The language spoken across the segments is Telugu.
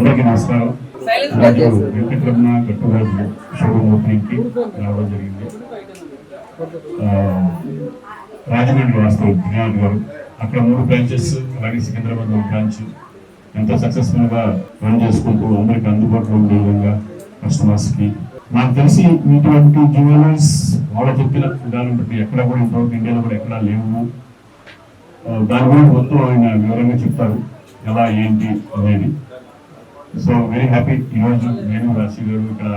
అందరికీ నమస్కారం. ఈరోజు వెంకటరమణ గట్టురాజు షోరూమ్ ఓపెనింగ్కి రావడం జరిగింది. రాజమండ్రి వాస్తవం వినాయక్ గారు అక్కడ 3 బ్రాంచెస్, అలాగే సికింద్రాబాద్ బ్రాంచ్ ఎంతో సక్సెస్ఫుల్గా రన్ చేసుకుంటూ అందరికి అందుబాటులో ఉండే విధంగా కస్టమర్స్కి. నాకు తెలిసి ఇటువంటి జ్యువెలర్స్ వాళ్ళ చెప్పిన విధానం బట్టి ఎక్కడ కూడా ఇంతవరకు ఇండియాలో కూడా ఎక్కడా లేవు. దాని గురించి మొత్తం ఆయన వివరంగా చెప్తారు ఎలా ఏంటి అనేది. సో వెరీ హ్యాపీ ఈరోజు నేను రాశి గారు ఇక్కడ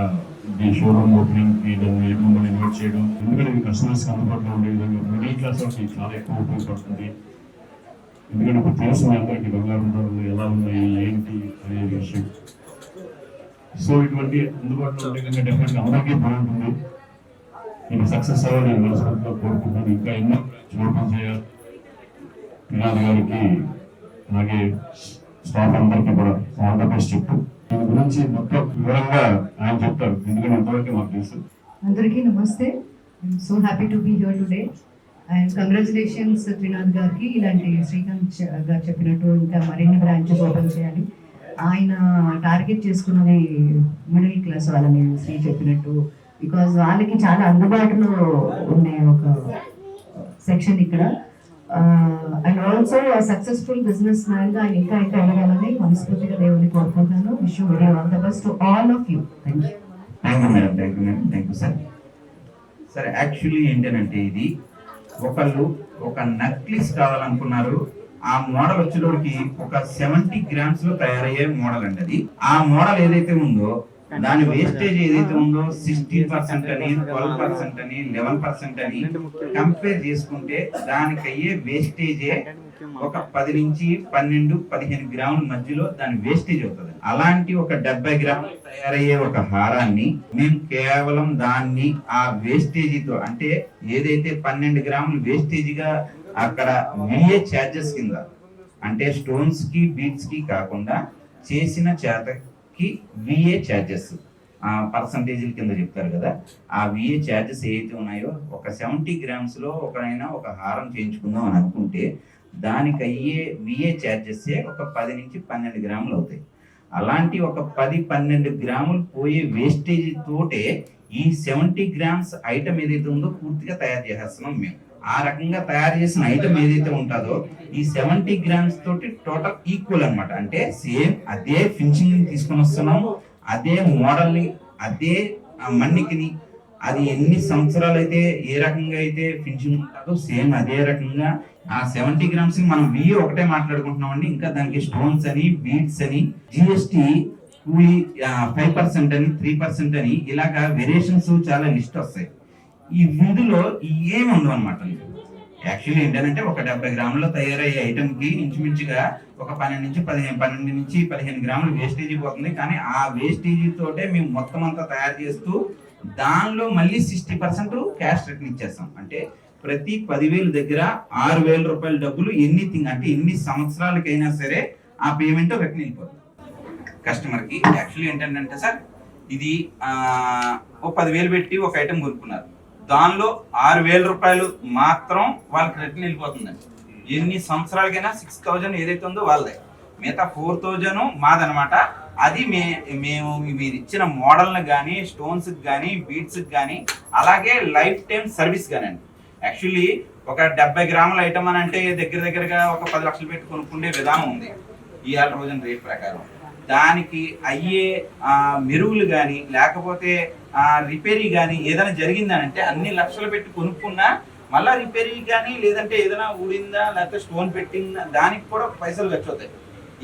ఈ షోరూమ్ ఓపెనింగ్కి మమ్మల్ని ఇన్వైట్ చేయడం. ఎందుకంటే ఇది కస్టమర్స్కి అందుబాటులో ఉండే విధంగా మిడిల్ క్లాస్ వాళ్ళకి చాలా ఎక్కువ ఉపయోగపడుతుంది. ఎందుకంటే ఇప్పుడు తెలుసు మీ అందరికీ బంగారం ధరలు ఎలా ఉన్నాయి ఏంటి అనే విషయం. సో ఇటువంటి అందుబాటులో ఉండే విధంగా డెఫినెట్గా అందరికీ బాగుంటుంది. నేను సక్సెస్ అవ్వాలి నేను మనస్ఫూర్తిగా కోరుకుంటున్నాను. ఇంకా ఎన్నో ఓపెన్ చేయాలి. వినాయక్ గారికి అలాగే స్టాఫ్ అందరికీ కూడా ఆల్ ద బెస్ట్ చెప్పు. దీని గురించి మొత్తం వివరంగా ఆయన చెప్తారు, ఎందుకంటే అంతవరకు మాకు తెలుసు. అందరికీ నమస్తే. I'm so happy to be here today and congratulations Trinath గారికి. ఇలాంటి శ్రీకాంత్ గారు చెప్పినట్టు ఇంకా మరిన్ని బ్రాంచెస్ ఓపెన్ చేయాలి. ఆయన టార్గెట్ చేసుకున్నది మిడిల్ క్లాస్ వాళ్ళని శ్రీ చెప్పినట్టు, బికాజ్ వాళ్ళకి చాలా అందుబాటులో ఉండే ఒక సెక్షన్ ఇక్కడ. And also successful business man గా ఆయన ఇంకా ఇంకా ఎదగాలని మనస్ఫూర్తిగా దేవుడిని కోరుకుంటున్నాను. Wish you very all the best to all of you. Thank you. Thank you madam. Thank you madam. Thank you sir. Sir actually ఏంటంటే ఇది ఒకళ్ళు ఒక నక్లిస్ కావాలనుకున్నారు. ఆ మోడల్ వచ్చేటోడికి ఒక 70 grams లో తయారయ్యే మోడల్ అండి. అది ఆ మోడల్ ఏదైతే ఉందో దాని వేస్టేజ్ ఏదైతే ఉందో 16% అని 12% అని 11% అని కంపేర్ చేసుకుంటే దానికయ్యే వేస్టేజే ఒక 10 నుంచి 12-15 గ్రాముల మధ్యలో దాని వేస్టేజ్ అవుతుంది. అలాంటి ఒక 70 గ్రాములు తయారయ్యే ఒక హారాన్ని మేము కేవలం దాన్ని ఆ వేస్టేజీతో, అంటే ఏదైతే 12 గ్రాములు వేస్టేజ్గా అక్కడ విఏ ఛార్జెస్ కింద, అంటే స్టోన్స్ కి బీడ్స్ కి కాకుండా చేసిన చేతకి విఏ ఛార్జెస్ పర్సంటేజీల కింద చెప్తారు కదా, ఆ విఏ ఛార్జెస్ ఏవైతే ఉన్నాయో ఒక 70 grams లో ఒకనైనా ఒక హారం చేయించుకుందాం అని అనుకుంటే దానికి అయ్యే విఏ ఛార్జెస్ ఒక 10 నుంచి 12 గ్రాములు అవుతాయి. అలాంటి ఒక 10-12 గ్రాములు పోయే వేస్టేజ్ తోటే ఈ 70 grams ఐటమ్ ఏదైతే ఉందో పూర్తిగా తయారు చేసేస్తున్నాం మేము. ఆ రకంగా తయారు చేసిన ఐటమ్ ఏదైతే ఉంటుందో ఈ 70 grams తోటి టోటల్ ఈక్వల్ అనమాట. అంటే సేమ్ అదే ఫినిషింగ్ తీసుకొని వస్తున్నాం, అదే మోడల్ ని, అదే మన్నికిని, అది ఎన్ని సంవత్సరాలు అయితే ఏ రకంగా అయితే ఫినిషింగ్ ఉంటుందో సేమ్ అదే రకంగా ఆ 70 grams ని మనం ఒకటే మాట్లాడుకుంటున్నాం అండి. ఇంకా దానికి స్టోన్స్ అని, బీడ్స్ అని, జిఎస్టి కూలీ 5% అని, 3% అని ఇలాగా వేరియేషన్స్ చాలా లిస్ట్ వస్తాయి. ఈ ఇందులో ఏమి ఉండవు అనమాట. యాక్చువల్లీ ఏంటంటే ఒక 70 గ్రాముల్లో తయారయ్యే ఐటమ్ కి ఇంచుమించుగా ఒక 12 నుంచి 15 గ్రాములు వేస్టేజ్ పోతుంది. కానీ ఆ వేస్టేజ్ తోటే మేము మొత్తం అంతా తయారు చేస్తూ దానిలో మళ్ళీ 60% క్యాష్ రిటర్న్ ఇచ్చేస్తాం. అంటే ప్రతి 10,000 దగ్గర 6,000 రూపాయల డబ్బులు అంటే ఎన్ని సంవత్సరాలకైనా సరే ఆ పేమెంట్ రిటర్న్ వెళ్ళిపోతుంది కస్టమర్ కి. యాక్చువల్లీ ఏంటంటే సార్ ఇది ఓ 10,000 పెట్టి ఒక ఐటమ్ కొనుక్కున్నారు, దానిలో 6,000 రూపాయలు మాత్రం వాళ్ళకి రిటర్న్ వెళ్ళిపోతుందండి. ఎన్ని సంవత్సరాలకైనా 6,000 ఏదైతే ఉందో వాళ్ళదే, మిగతా 4,000 మాదనమాట. అది మేము మీరు ఇచ్చిన మోడల్ని కానీ, స్టోన్స్కి కానీ, బీడ్స్కి కానీ, అలాగే లైఫ్ టైం సర్వీస్ కానండి. యాక్చువల్లీ ఒక 70 గ్రాముల ఐటమ్ అని అంటే దగ్గరగా ఒక 10 లక్షలు పెట్టి కొనుక్కుండే విధానం ఉంది ఈ రోజున రేట్ ప్రకారం. దానికి అయ్యే మెరుగులు కానీ లేకపోతే రిపేరీ కానీ ఏదైనా జరిగిందని అంటే అన్ని లక్షలు పెట్టి కొనుక్కున్నా మళ్ళీ రిపేరీ కానీ లేదంటే ఏదైనా ఊడిందా లేకపోతే స్టోన్ పెట్టిందా దానికి కూడా పైసలు ఖర్చు అవుతాయి.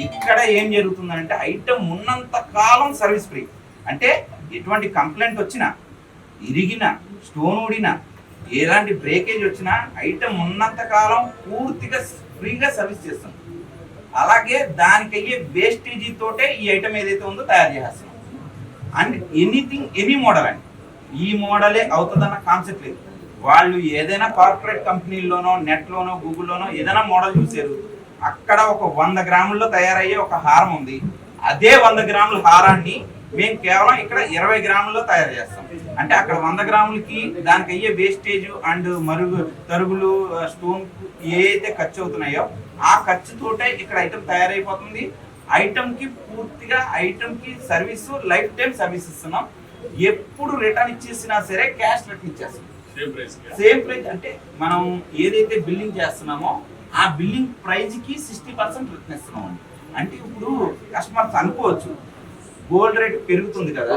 ఇక్కడ ఏం జరుగుతుందంటే ఐటమ్ ఉన్నంత కాలం సర్వీస్ ఫ్రీ. అంటే ఎటువంటి కంప్లైంట్ వచ్చినా, ఇరిగిన, స్టోన్ ఊడినా, ఎలాంటి బ్రేకేజ్ వచ్చినా ఐటమ్ ఉన్నంత కాలం పూర్తిగా ఫ్రీగా సర్వీస్ చేస్తాం. అలాగే దానికి అయ్యే వేస్టేజీ తోటే ఈ ఐటమ్ ఏదైతే ఉందో తయారు చేస్తున్నాం. అండ్ ఎనీ మోడల్ అండి, ఈ మోడలే అవుతుందన్న కాన్సెప్ట్ లేదు. వాళ్ళు ఏదైనా కార్పొరేట్ కంపెనీల్లోనో, నెట్లోనో, గూగుల్లోనో ఏదైనా మోడల్ చూసారు, అక్కడ ఒక 100 గ్రాముల్లో తయారయ్యే ఒక హారం ఉంది. అదే 100 గ్రాముల హారాన్ని మేము కేవలం ఇక్కడ 20 గ్రాముల్లో తయారు చేస్తాం. అంటే అక్కడ 100 గ్రాములకి దానికి అయ్యే వేస్టేజ్ అండ్ తరుగులు, స్టోన్ ఏదైతే ఖర్చు అవుతున్నాయో ఆ ఖర్చుతోటే ఇక్కడ ఐటమ్ తయారైపోతుంది. ఐటమ్కి పూర్తిగా ఐటమ్కి సర్వీస్ లైఫ్ టైం సర్వీస్ ఇస్తున్నాం. ఎప్పుడు రిటర్న్ ఇచ్చేసినా సరే క్యాష్ రిటర్న్ ఇచ్చేస్తాం. సేమ్ ప్రైస్ అంటే మనం ఏదైతే బిల్లింగ్ చేస్తున్నామో ఆ బిల్లింగ్ ప్రైజ్కి 60% రిటర్న్ ఇస్తున్నాం అండి. అంటే ఇప్పుడు కస్టమర్స్ అనుకోవచ్చు గోల్డ్ రేట్ పెరుగుతుంది కదా,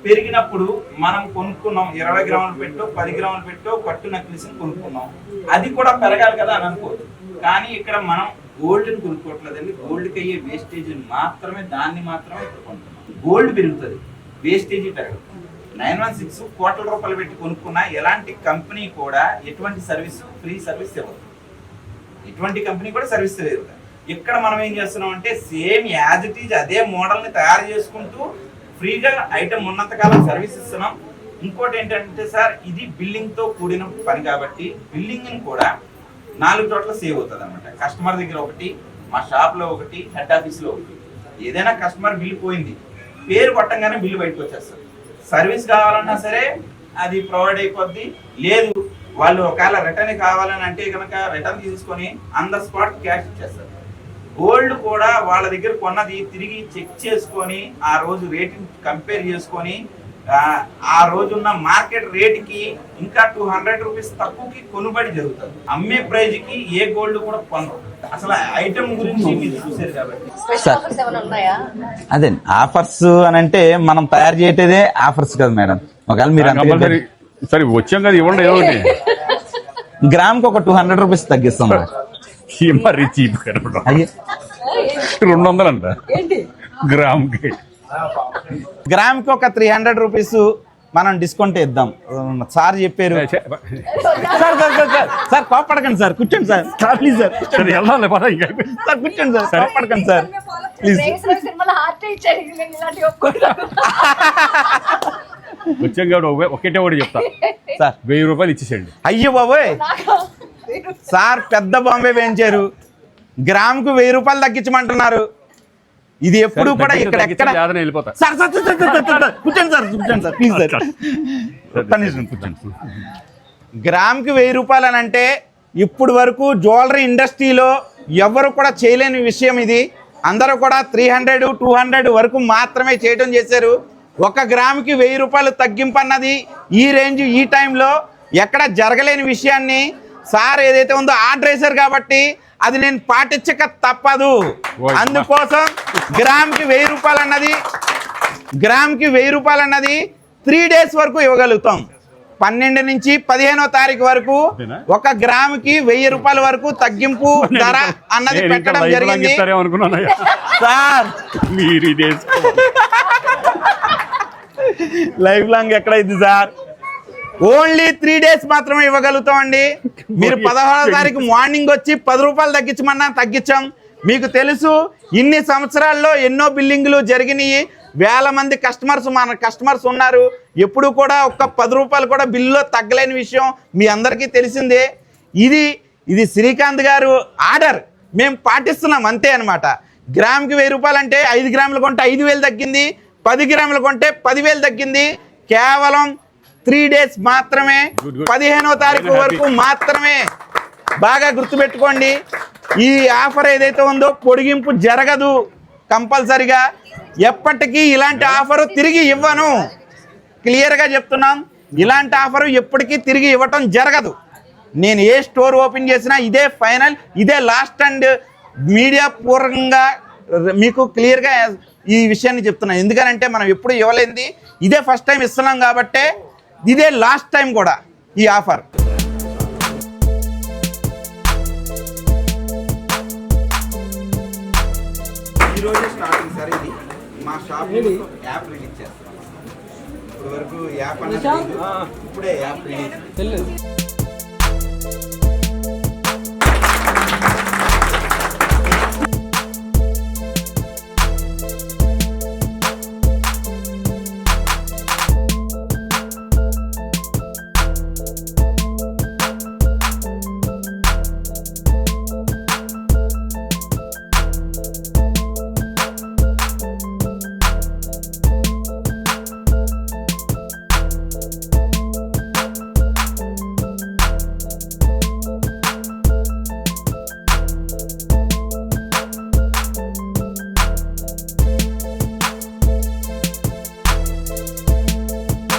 పెరిగినప్పుడు మనం కొనుక్కున్నాం 20 గ్రాములు పెట్టో 10 గ్రాములు పెట్టో పట్టు నెక్లెస్ కొనుక్కున్నాం, అది కూడా పెరగాలి కదా అని అనుకోవచ్చు. కానీ ఇక్కడ మనం గోల్డ్ని కొనుక్కోవట్లేదండి. గోల్డ్కి అయ్యే వేస్టేజ్ మాత్రమే, దాన్ని మాత్రమే ఇక్కడ కొంటున్నాం. గోల్డ్ పెరుగుతుంది, వేస్టేజీ పెరగదు. 916 కోట్ల రూపాయలు పెట్టి కొనుక్కున్నా ఎలాంటి కంపెనీ కూడా ఎటువంటి సర్వీస్ ఫ్రీ సర్వీస్ ఇవ్వదు. ఎటువంటి కంపెనీ కూడా సర్వీస్ లేదు. ఇక్కడ మనం ఏం చేస్తున్నాం అంటే సేమ్ యాజ్ ఇట్ ఈజ్ అదే మోడల్ని తయారు చేసుకుంటూ ఫ్రీగా ఐటమ్ ఉన్నంతకాలం సర్వీస్ ఇస్తున్నాం. ఇంకోటి ఏంటంటే సార్, ఇది బిల్లింగ్తో కూడిన పని కాబట్టి బిల్లింగ్ని కూడా 4 చోట్ల సేవ్ అవుతుంది అనమాట. కస్టమర్ దగ్గర ఒకటి, మా షాప్లో ఒకటి, హెడ్ ఆఫీస్లో ఒకటి. ఏదైనా కస్టమర్ బిల్ పోయింది, పేరు కొట్టంగానే బిల్లు బయటకు వచ్చేస్తారు. సర్వీస్ కావాలన్నా సరే అది ప్రొవైడ్ అయిపోద్ది. లేదు వాళ్ళు ఒకవేళ రిటర్న్ కావాలని అంటే కనుక రిటర్న్ తీసుకొని ఆన్ ద స్పాట్ క్యాష్ ఇచ్చేస్తారు. గోల్డ్ కూడా వాళ్ళ దగ్గర కొన్నది తిరిగి చెక్ చేసుకొని ఆ రోజు రేటింగ్ కంపేర్ చేసుకొని ఆ రోజున్న మార్కెట్ రేట్కి ఇంకా 200 రూపీస్ తక్కువకి కొనుబడి జరుగుతుంది. అమ్మే ప్రైజ్కి ఏ గోల్డ్ కూడా కొనరు. అసలు ఐటమ్ గురించి మీరు చూసారు కాబట్టి అదే ఆఫర్స్ అని అంటే మనం తయారు చేయటదే ఆఫర్స్ కదా మేడం. ఒకవేళ మీరు సరే వచ్చాం కదా ఇవ్వండి, ఏమండి గ్రామ్ కి ఒక 200 రూపీస్ తగ్గిస్తాం. మరీ చీప్ 200 అంట గ్రామ్ కి. గ్రామ్ కి ఒక 300 రూపీస్ మనం డిస్కౌంట్ ఇద్దాం. సార్ చెప్పారు. సార్ కోపడకండి సార్, కూర్చోండి సార్. ప్లీజ్ సార్ సార్ కూర్చోండి సార్, కోపడకండి సార్ ప్లీజ్. వచ్చాం కాబట్టి ఒకటే ఒకటి చెప్తా సార్, 1000 రూపాయలు ఇచ్చేసేయండి. అయ్యో బాబోయ్ సార్, పెద్ద బాంబే వేయించారు. గ్రామ్ కు 1000 రూపాయలు తగ్గించమంటున్నారు. ఇది ఎప్పుడు కూడా ఇక్కడ ఎక్కడ వెళ్ళిపోతా. సార్ సార్ కూర్చోండి సార్, కూర్చోండి సార్ ప్లీజ్ సార్, కూర్చోండి. గ్రామ్ కి 1000 రూపాయలు అని అంటే ఇప్పుడు వరకు జ్యువెలరీ ఇండస్ట్రీలో ఎవరు కూడా చేయలేని విషయం ఇది. అందరూ కూడా 300, 200 వరకు మాత్రమే చేయడం చేశారు. 1 గ్రాముకి 1000 రూపాయలు తగ్గింపు అన్నది ఈ రేంజ్ ఈ టైంలో ఎక్కడ జరగలేని విషయాన్ని సార్ ఏదైతే ఉందో ఆర్డర్ వేశారు కాబట్టి అది నేను పాటించక తప్పదు. అందుకోసం గ్రామ్కి 1000 రూపాయలు అన్నది 3 డేస్ వరకు ఇవ్వగలుగుతాం. 12 నుంచి 15వ తారీఖు వరకు 1 గ్రాముకి 1000 రూపాయల వరకు తగ్గింపు ధర అన్నది పెట్టడం జరిగింది. సార్ లైఫ్ లాంగ్ ఎక్కడైంది సార్, ఓన్లీ 3 డేస్ మాత్రమే ఇవ్వగలుగుతాం అండి. మీరు 16వ తారీఖు మార్నింగ్ వచ్చి 10 రూపాయలు తగ్గించమన్నా తగ్గించాం. మీకు తెలుసు ఇన్ని సంవత్సరాల్లో ఎన్నో బిల్లింగ్లు జరిగినాయి, వేల మంది మన కస్టమర్స్ ఉన్నారు. ఎప్పుడు కూడా ఒక్క 10 రూపాయలు కూడా బిల్లులో తగ్గలేని విషయం మీ అందరికీ తెలిసిందే. ఇది శ్రీకాంత్ గారు ఆర్డర్, మేము పాటిస్తున్నాం అంతే అనమాట. గ్రామ్కి 1000 రూపాయలు అంటే 5 గ్రాములు కొంటే 5000 తగ్గింది, 10 గ్రాములు కొంటే 10,000 తగ్గింది. కేవలం 3 డేస్ మాత్రమే, 15వ తారీఖు వరకు మాత్రమే. బాగా గుర్తుపెట్టుకోండి, ఈ ఆఫర్ ఏదైతే ఉందో పొడిగింపు జరగదు కంపల్సరిగా. ఎప్పటికీ ఇలాంటి ఆఫరు తిరిగి ఇవ్వను, క్లియర్గా చెప్తున్నాం. ఇలాంటి ఆఫరు ఎప్పటికీ తిరిగి ఇవ్వటం జరగదు. నేను ఏ స్టోర్ ఓపెన్ చేసినా ఇదే ఫైనల్, ఇదే లాస్ట్ అండ్ మీడియా పూర్వకంగా మీకు క్లియర్గా ఈ విషయాన్ని చెప్తున్నాను. ఎందుకనంటే మనం ఎప్పుడు ఇవ్వలేంది, ఇదే ఫస్ట్ టైం ఇస్తున్నాం కాబట్టే ఇదే లాస్ట్ టైం కూడా ఈ ఆఫర్. ఈరోజు స్టార్టింగ్ సార్, ఇది మా షాప్ యాప్ రిలీజ్ చేస్తాం. ఇప్పుడు వరకు యాప్ అనేది ఇప్పుడే యాప్ రిలీజ్.